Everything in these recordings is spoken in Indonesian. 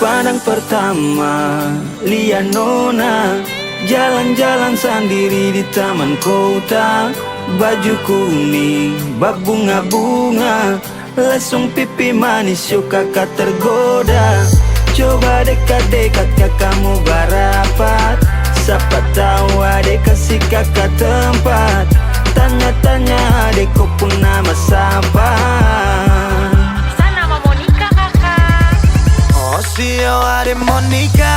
pandang pertama, lihat nona jalan-jalan sendiri di taman kota. Baju kuning, bak bunga-bunga, lesung pipi manis, yuk kakak tergoda. Coba dekat-dekat kakakmu barapat, siapa tahu adek kasih kakak tempat. Tanya-tanya adek kau pun nama siapa. Bisa nama Monica kakak. Oh sio adek Monica,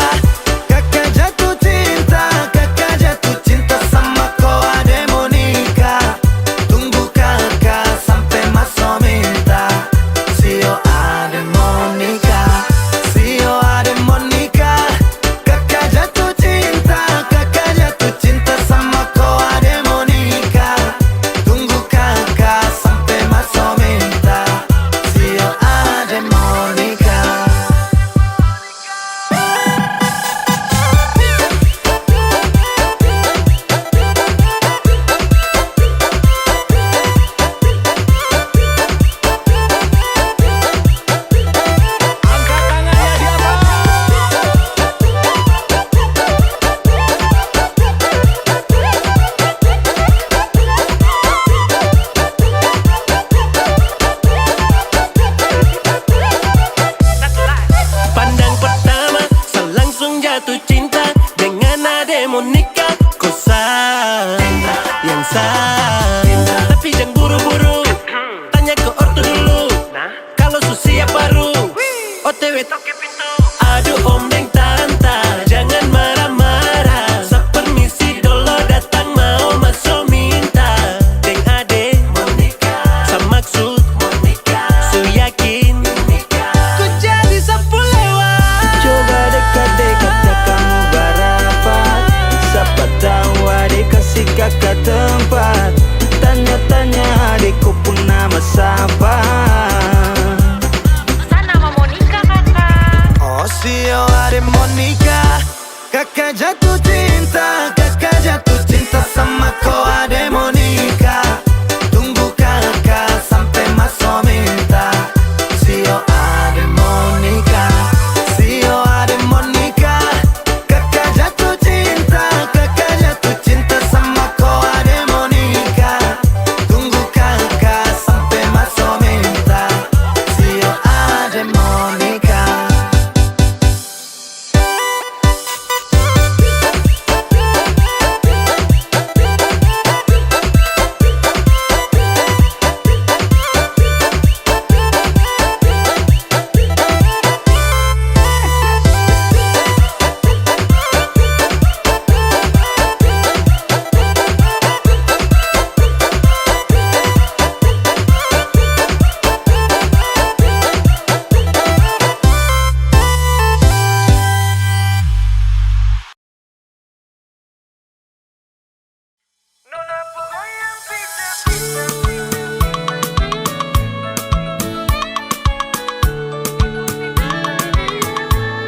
kakak jatuh cinta, kakak jatuh cinta sama kau adek Monica. Tunggu kakak sampai masuk minta. Sio adek Monica, sio adek Monica, kakak jatuh cinta, kakak jatuh cinta sama kau adek Monica. Tunggu kakak sampai masuk minta. Sio adek Monica. Pandang pertama, saya langsung jatuh cinta dengan adek Monica. Kau sah, yang sah, tapi jangan buru-buru. Tanya ke ortu dulu, kalau susia baru OTW toke pintu. Aduh om deng tanta, jangan marah-marah. Sa permisi dolo datang mau masuk minta. Deng adek Monica, sa maksud Monica, su yakin ku jadi sapu lewat. Coba dekat-dekat kakakmu barapat, siapa tahu adek kasih kakak tempat. Tanya-tanya adek kau pun nama siapa. Bisa nama Monica kakak. Oh sio adek Monica, kakak jatuh cinta, kakak jatuh cinta sama kau adek Monica. Tunggu kakak sampai masuk minta. Sio adek Monica, sio adek Monica, kakak jatuh cinta, kakak jatuh cinta sama kau adek Monica. Tunggu kakak sampai masuk minta. Sio adek Monica.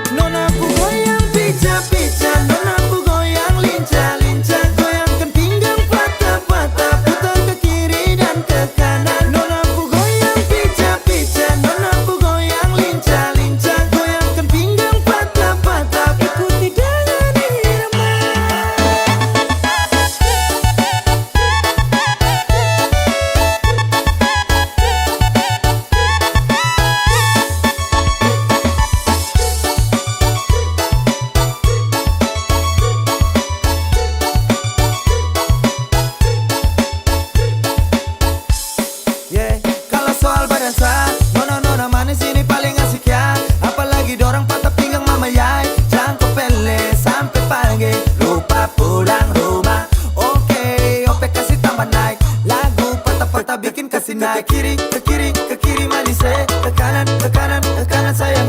Nona ku goyang pica-pica, nona ku goyang lincah-lincah, goyangkan pinggang patah-patah, putar ke kiri dan ke kanan. Nona ku goyang pica-pica, nona ku goyang lincah-lincah, goyangkan pinggang patah-patah, ikuti dengan irama. Yeah, kalau soal badan sah, nona manis ini paling asik ya. Apalagi dorang patah pinggang mama yai, jangkau pele sampai pagi, lupa pulang rumah. Oke, ope kasih tambah naik, lagu patah-patah bikin kasih naik. Ke kiri manis ke kanan sayang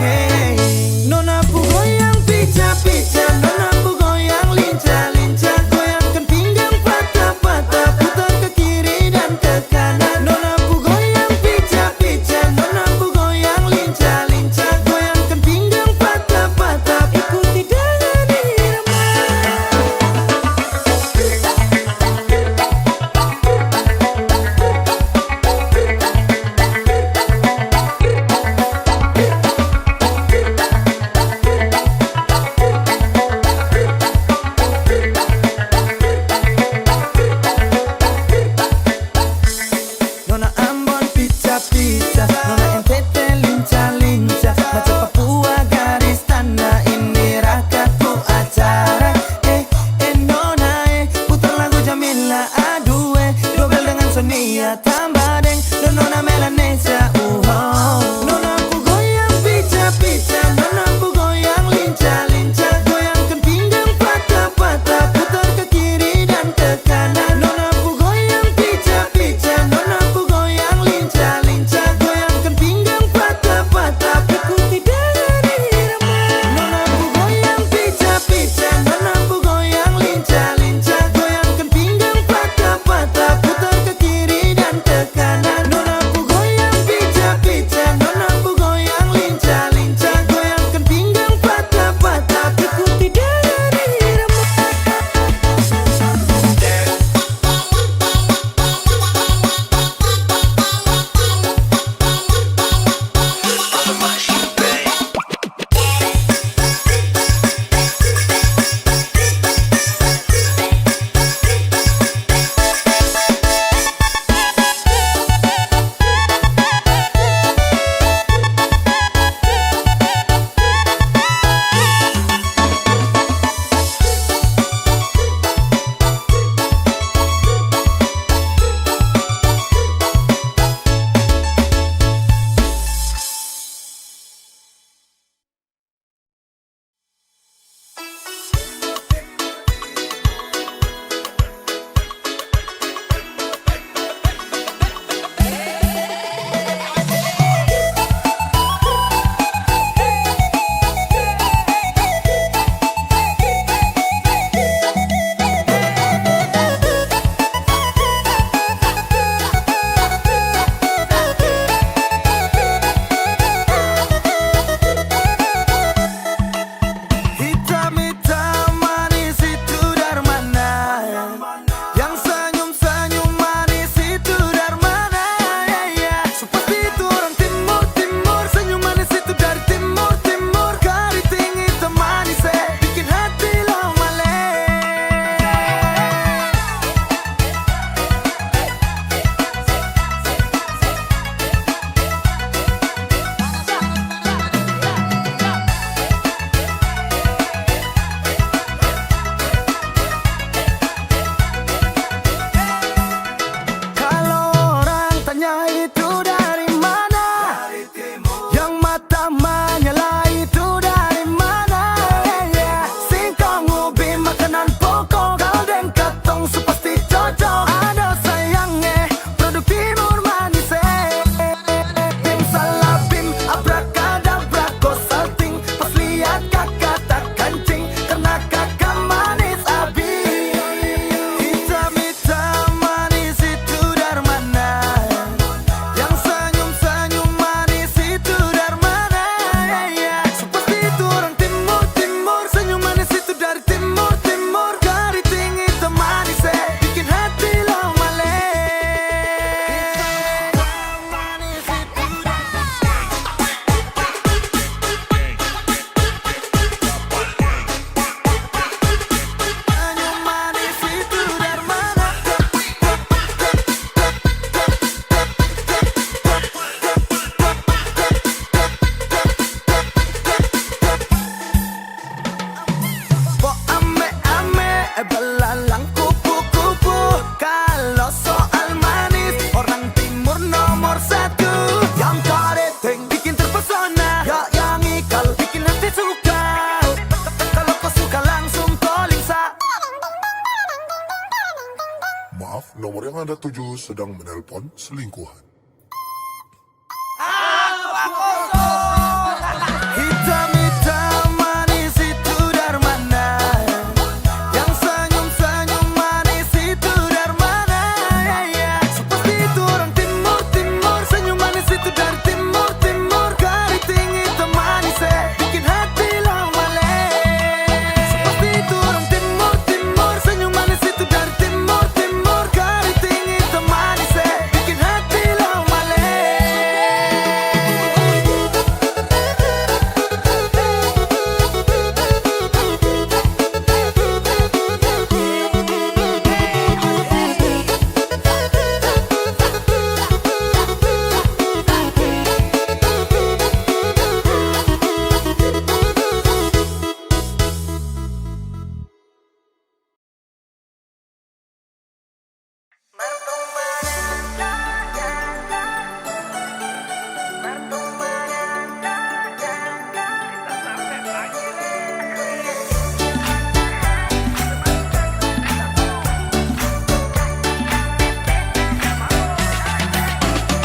Nona ku goyang pica-pica, nona ku goyang lincah-lincah, goyangkan pinggang patah-patah, putar ke kiri dan ke kanan. Nona ku goyang pica-pica, nona ku goyang lincah-lincah, goyangkan pinggang patah-patah, ikuti dengan irama. belalang kupu-kupu. Kalau soal manis, orang timur nomor satu. Yang keriting bikin terpesona, yang ikal bikin hati suka. Kalau kau suka langsung calling sa. Maaf, nomor yang Anda tuju sedang menelpon selingkuhan. Hitam-hitam manis itu dari mana? Yang senyum-senyum manis itu dari mana? Pasti itu orang timur-timur. Senyum manis itu dari timur-timur. Keriting hitam manis bikin hati lawale. Pasti itu orang timur-timur. Senyum manis itu dari timur-timur. Keriting hitam manis bikin hati lawale.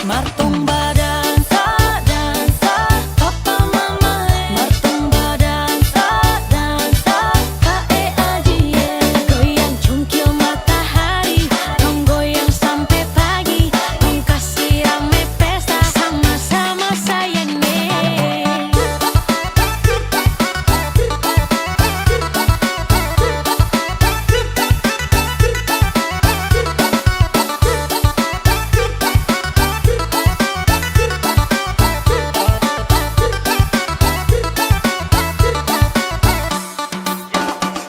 Martumba dansa, dansa, papa mama. Martumba dansa, dansa, kae-ajie. Goyang cungkil matahari, dong goyang sampai pagi. Dong kasih rame pesta, sama-sama sayangnya.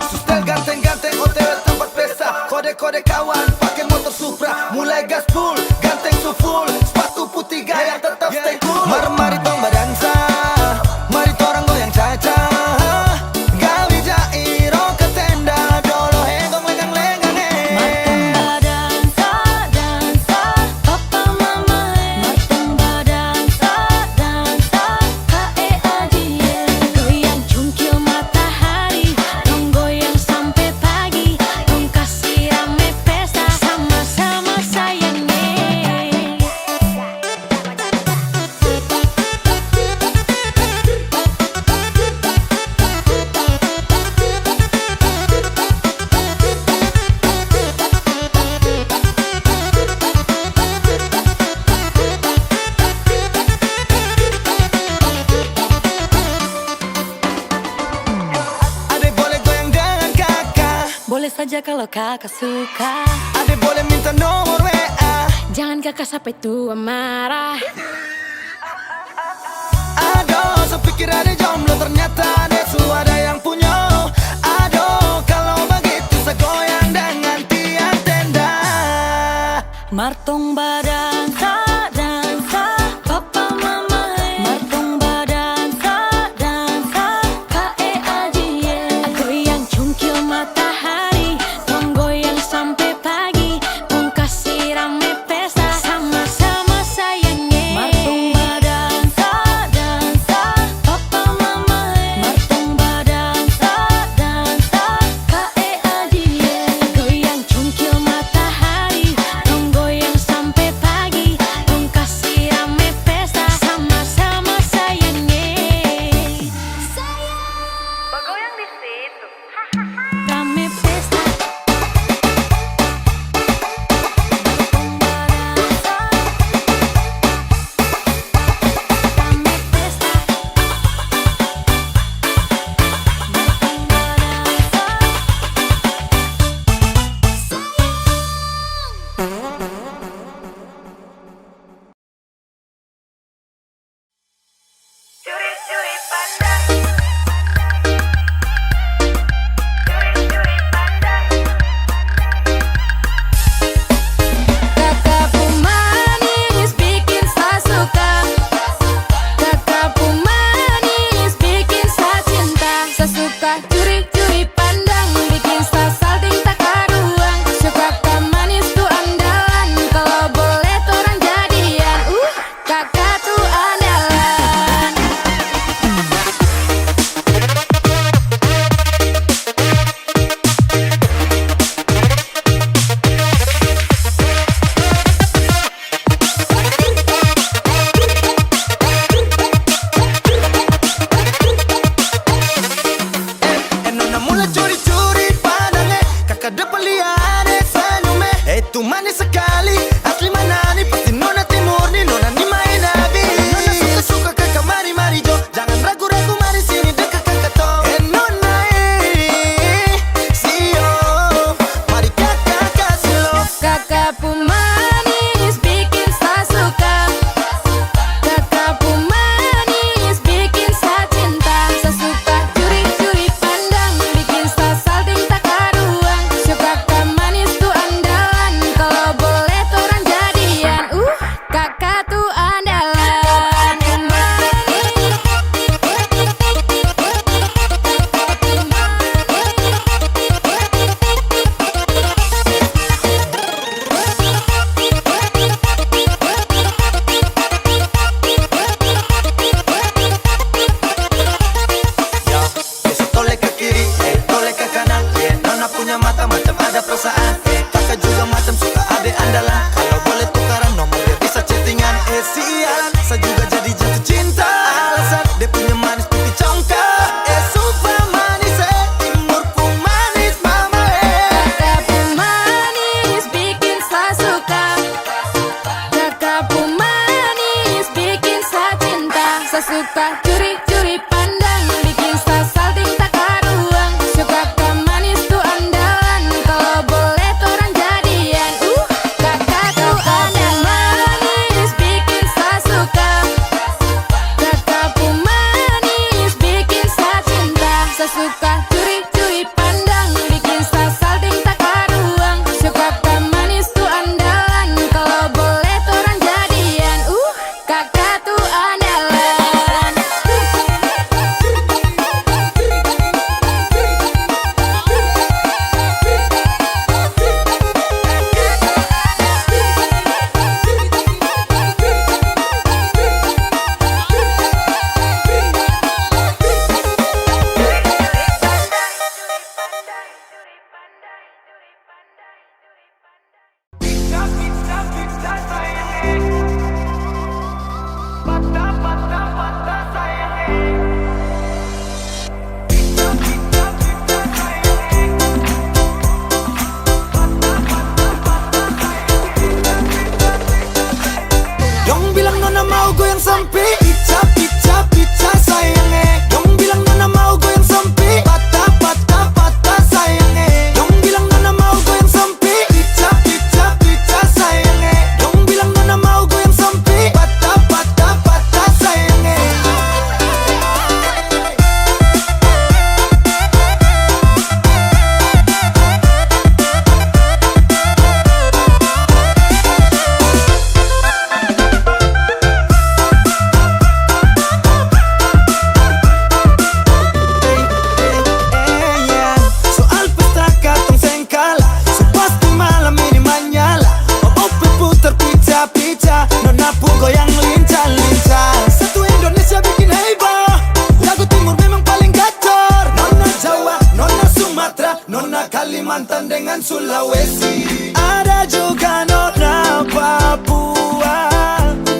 Sustel ganteng-ganteng OTW tempat pesta. Kode-kode kawan pakai motor Supra. Mulai gaspol, ganteng so full. Sepatu putih gaya tetap stay cool. Mari tong badansa, mari torang goyang caca. Gawi jairo ke tenda, dolo hegong lengang-lengang Martumba dansa, dansa, papa mama. Martumba dansa, dansa, kae-ajie. Goyang cungkil matahari, dong goyang sampai pagi. Dong kasih rame pesta, sama-sama sayangnya. Adek boleh goyang dengan kakak. Boleh saja kalau kakak suka. Adek boleh minta nomor WA. Jangan kakak sampai tua marah. Aduh, sepikir ada jomblo ternyata ada ada yang punya. Aduh, kalau begitu saya goyang dengan tiang tenda. Martumba dansa, dansa, papa mama. Martumba dansa, dansa, kae-ajie. Goyang cungkil matahari, dong goyang sampai pagi. Dong kasih rame pesta, sama-sama sayangnya. Martumba dansa, dansa, papa mama. Martumba dansa, dansa, kae-ajie. Goyang cungkil matahari, dong goyang sampai pagi. suka curi-curi pandang, bikin salting tak karuang. Suka manis tuh andalan, kalau boleh tuh orang jadian. Kakak tuh andalan. Dong bilang nona mau goyang sampai icap, icap, icap sayangnya. Dong bilang nona mau goyang sampai patah, patah, patah sayangnya. Dong bilang nona mau goyang sampai icap, icap, icap sayangnya. Dong bilang nona mau goyang sampai patah, patah, patah sayangnya. Soal pesta katong sengkala, so pasti malam ini manyala. Opi putar pica-pica, nona pun goyang lincah-lincah. Satu Indonesia bikin heboh, lagu timur memang paling gacor. Nona Jawa, nona Sumatera, nona Kalimantan dengan Sulawesi. Ada juga nona Papua,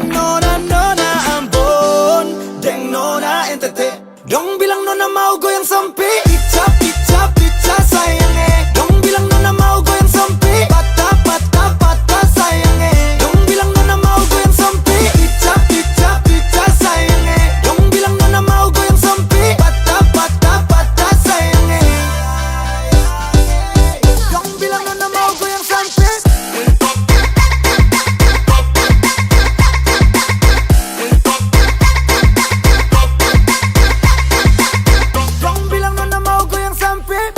nona Ambon, deng nona NTT. Dong bilang nona mau goyang sampai icap, icap, icap sayangnya. Dong bilang nona mau goyang sampai patah, patah, patah sayangnya. Dong bilang nona mau goyang sampai icap, icap, icap sayangnya. Dong bilang nona mau goyang sampai patah, patah, patah sayangnya. Dong bilang nona mau goyang sampai. Dong bilang nona mau goyang sampai.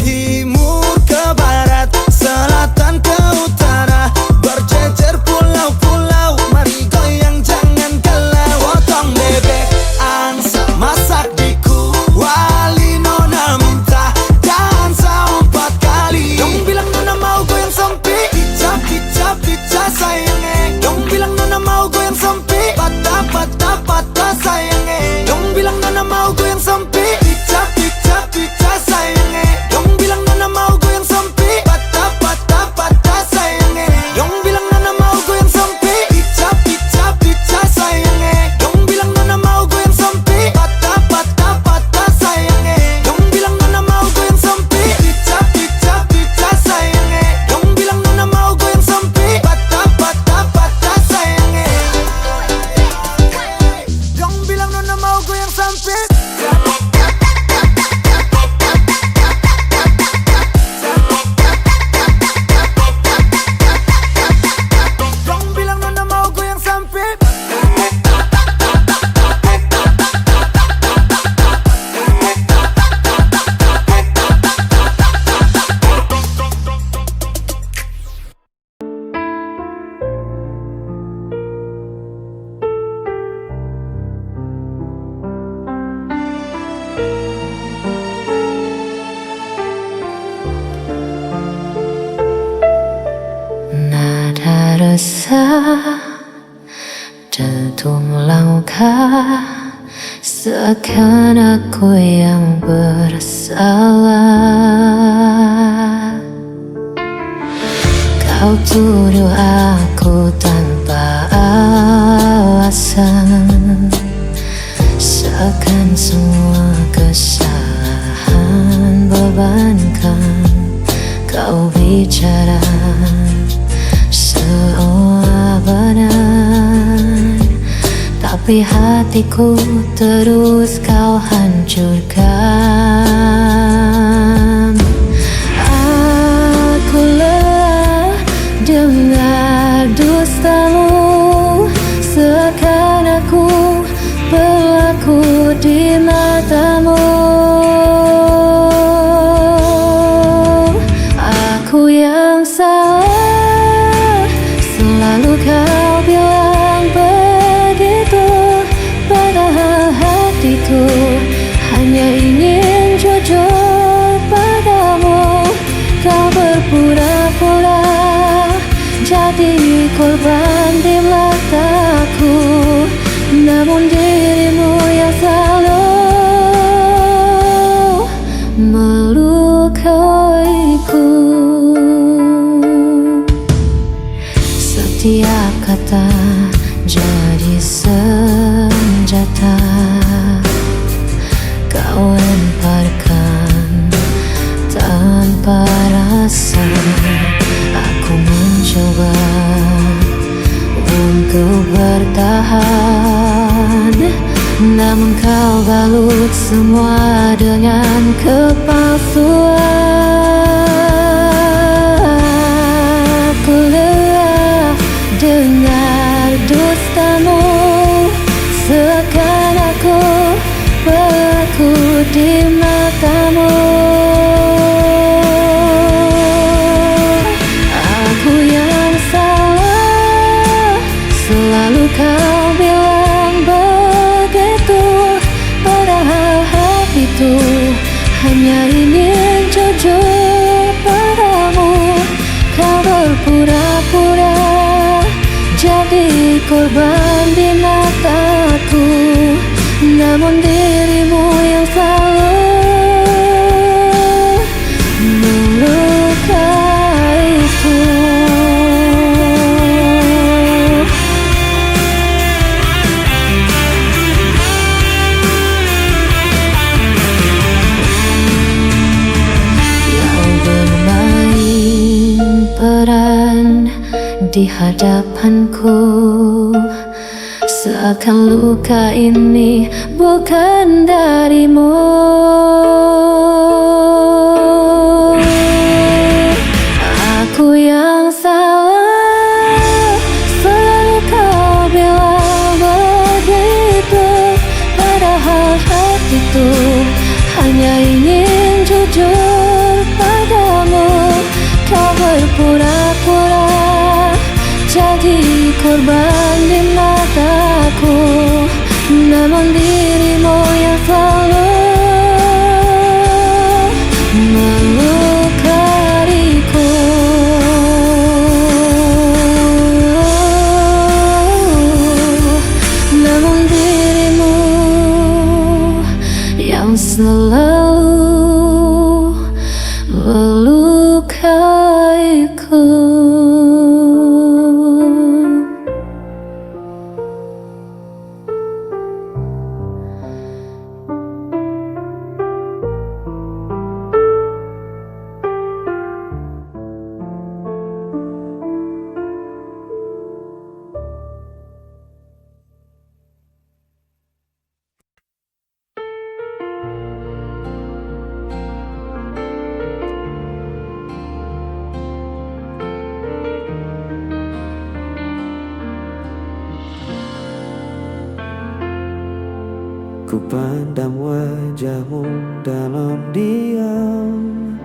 Timur ke barat, selatan ke utara, berjejer pulau-pulau, mari goyang jangan galau. Potong bebek, angsa, masak di kuali, nona minta dansa 4 kali. Dong bilang nona mau goyang sampai icap, icap, icap sayangnya. Dong bilang nona mau goyang sampai patah, patah, patah sayangnya. Dong bilang nona mau goyang sampai icap, icap, icap sayangnya. Dong bilang nona mau goyang sampai patah, patah, patah sayangnya. Dong bilang nona mau goyang sampai icap, icap, icap sayangnya. Dong bilang nona mau goyang sampai patah, patah, patah sayangnya. Dong bilang nona mau goyang sampai icap, icap, icap sayangnya. Dong bilang nona mau goyang sampai patah, patah, patah sayangnya. Dong bilang nona mau goyang sampai. Dong bilang nona mau goyang sampai. Nada resah dentum langkah, seakan aku yang bersalah. Kau tuduh aku tanpa alasan, seakan semua kesalahan bebankan. Kau bicara seolah benar, tapi hatiku terus kau hancurkan. Aku lelah mata jadi senjata. Kau lemparkan tanpa rasa. Aku mencoba untuk bertahan, namun kau balut semua dengan kepalsuan. Aku lelah dengar dustamu, seakan aku pelaku di matamu. Aku yang salah, selalu kau bilang begitu, padahal hatiku hanya ingin jujur padamu. Kau berpura-pura jadi korban di mataku, namun dirimu yang selalu melukaiku. Kau bermain peran di hadapanku, seakan luka ini bukan darimu. Aku yang salah, selalu kau bilang begitu, padahal hatiku hanya ingin jujur padamu. Kau berpura-pura jadi korban di mataku, namun dirimu yang selalu melukaiku. Namun dirimu yang selalu melukaiku. Ku pandang wajahmu dalam diam,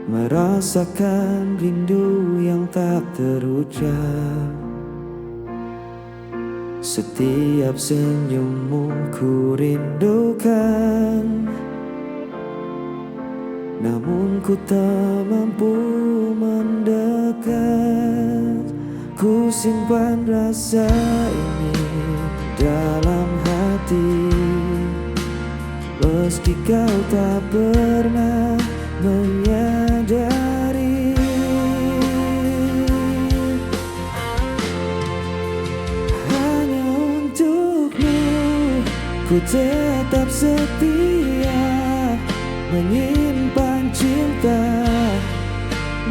merasakan rindu yang tak terucap. Setiap senyummu ku rindukan, namun ku tak mampu mendekat. Ku simpan rasa ini dalam hati, meski kau tak pernah menyadari. Hanya untukmu ku tetap setia, menyimpan cinta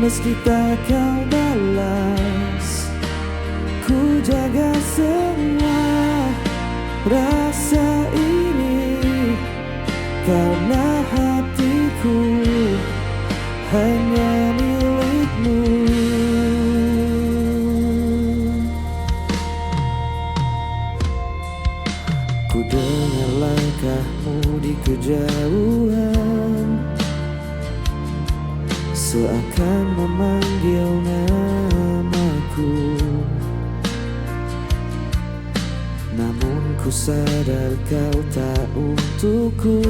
meski tak kau balas. Ku jaga semua rasa ini, karena hatiku hanya milikmu. Ku dengar langkahmu di kejauhan, seakan memanggil namaku. Namun ku sadar kau tak untukku,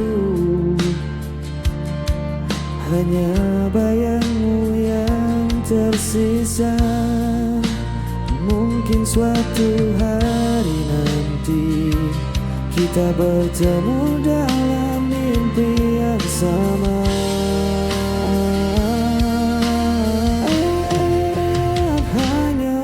hanya bayangmu yang tersisa. Mungkin suatu hari nanti kita bertemu dalam mimpi yang sama. Hanya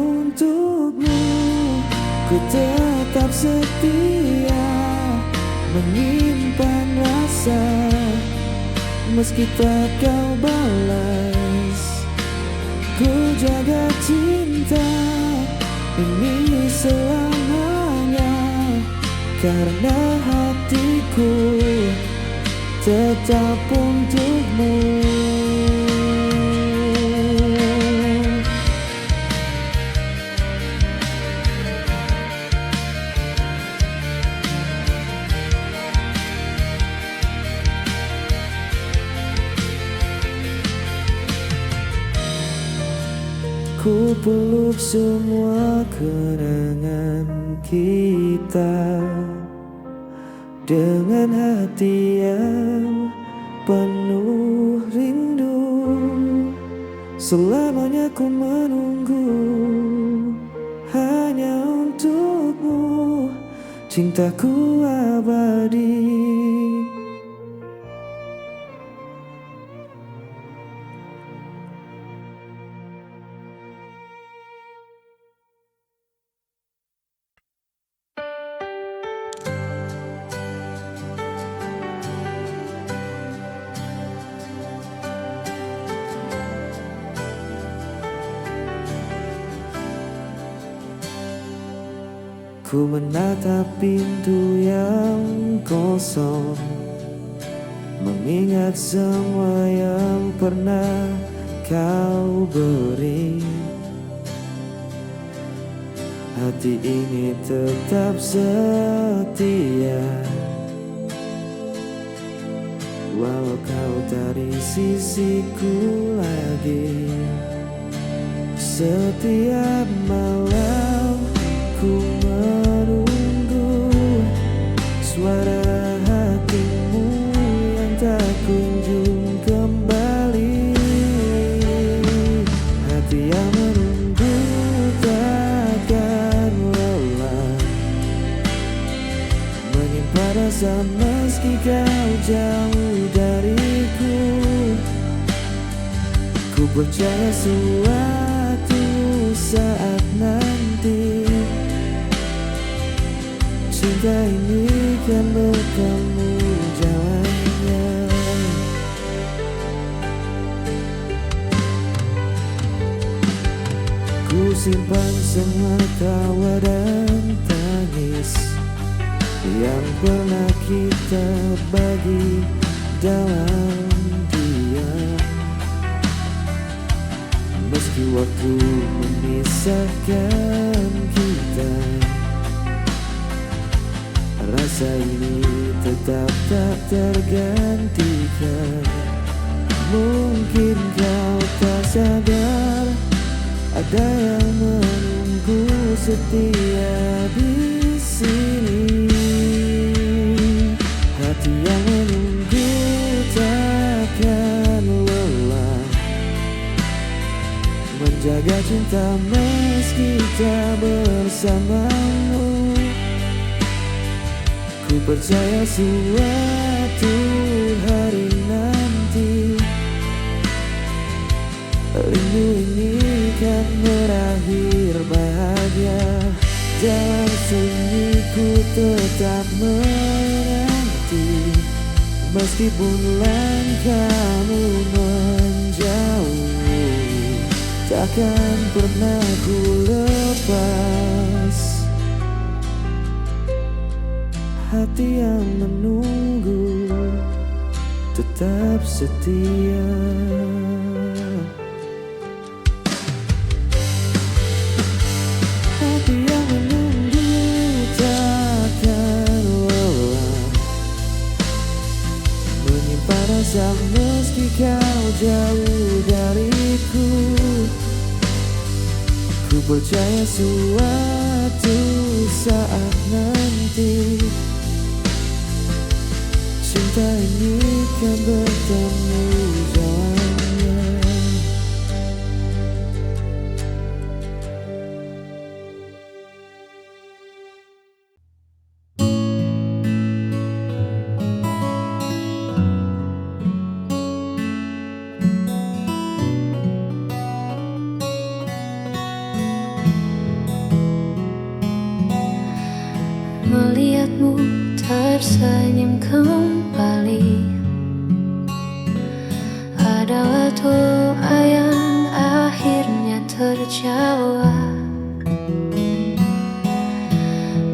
meski tak kau balas. Ku jaga cinta ini selamanya, karena hatiku tetap untukmu. Ku peluk semua kenangan kita dengan hati yang penuh rindu. Selamanya ku menunggu hanya untukmu, cintaku abadi. Ku menatap pintu yang kosong, mengingat semua yang pernah kau beri. Hati ini tetap setia, walau kau tak di sisiku lagi. Setiap malam ku menunggu suara hatimu yang tak kunjung kembali. Hati yang menunggu takkan lelah, menyimpan rasa meski kau jauh dariku. Ku percaya suatu saat nanti cinta ini kan bertemu jalannya. Ku simpan semua tawa dan tangis yang pernah kita bagi dalam diam. Meski waktu memisahkan kita, rasa ini tetap tak tergantikan. Mungkin kau tak sadar, ada yang menunggu setia di sini. Hati yang menunggu takkan lelah, menjaga cinta meski tak bersamamu. Ku percaya suatu hari nanti rindu ini kan berakhir bahagia. Dalam sunyi ku tetap menanti, meskipun langkahmu menjauh, takkan pernah ku lepas. Hati yang menunggu tetap setia. Hati yang menunggu takkan lelah, menyimpan rasa meski kau jauh dariku. Ku percaya suatu saat nanti cinta ini kan bertemu jalannya. Melihatmu tersenyum kembali, adalah doa yang akhirnya terjawab.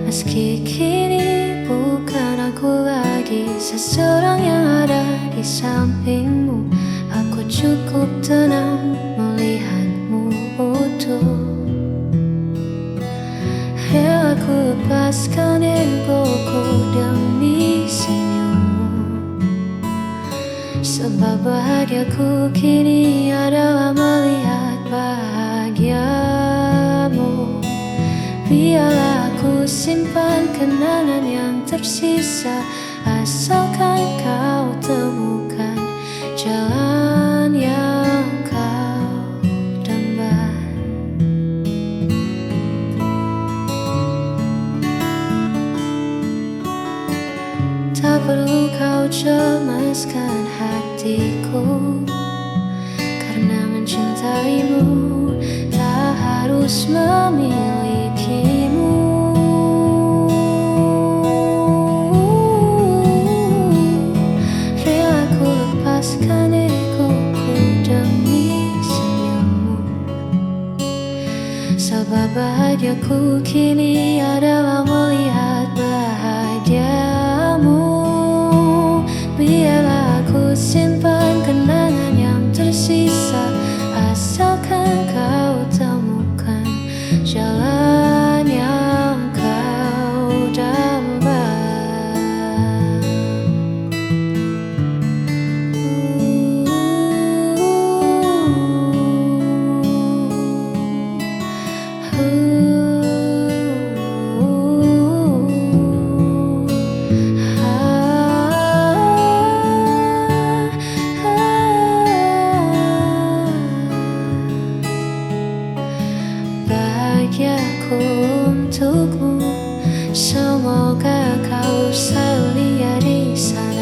Meski kini bukan aku lagi seseorang yang ada di sampingmu, aku cukup tenang melihatmu utuh. Rela ku lepaskan egoku demi senyummu, sebab bahagiaku kini adalah melihat bahagiamu. Biarlah aku simpan kenangan yang tersisa, asalkan kau temukan jalan yang kau damban. Tak perlu kau cemaskan hatiku, karena mencintaimu tak harus memilikimu. Rela ku lepaskan egoku demi senyummu, sebab bahagiaku kini adalah melihat bahagiamu. Biarlah aku simpan kenangan yang tersisa, asalkan kau temukan jalan yang kau damban. Bahagiaku untukmu, semoga kau selalu lihat di sana.